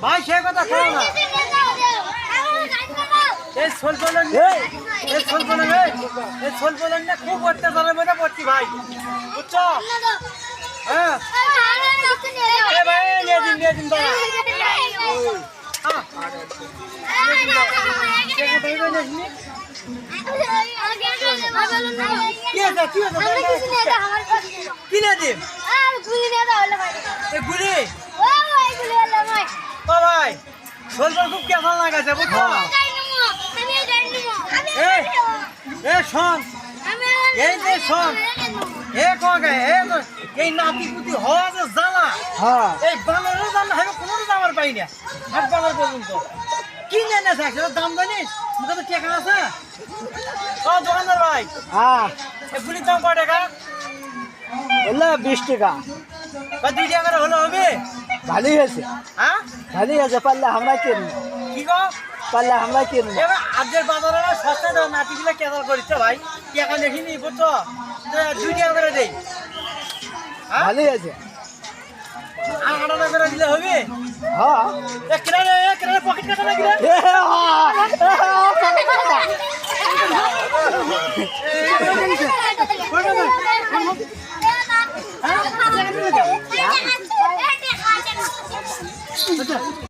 ভাই সে কথা খাও না এই সোল বলেন এই সোল বলেন এই সোল বলেন না খুব অত্যাচারের মধ্যে পড়ছি ভাই বুঝছো হ্যাঁ এ ভাই নিয়ে দিন দাঁড়া কিনে দিন গুলি ও ভাই সোলবার খুব কেমন লাগাছে বুঝছো এ শোন এই যে শোন এই নাতি পুতি হওয়া যে জ্বালা এই বানরের দাম হবে কোনো দামের পাই না হাট বাজার পর্যন্ত কিনে এনেছে একসাথে দাম জানিস মুখে তো টাকা আছে ও দোকানদার ভাই এই গুলির দাম কয় টাকা বললে 20 টাকা বা 2 টাকা করে হলে হবে ভালোই হয়েছে হ্যাঁ ভালোই হয়েছে পারলে আমরা কিনবো কি গো পারলে আমরা কিনবো এবার আজকের বাজারে না সস্তা দাও নাতিগুলো কেদার করেছে ভাই টাকা দেখিনি বুঝছো 2 টাকা করে দেই ভালোই হয়েছে 8 টাকা করে দিলে হবে হ্যাঁ এক কিনারে পকেট কাটা লাগলে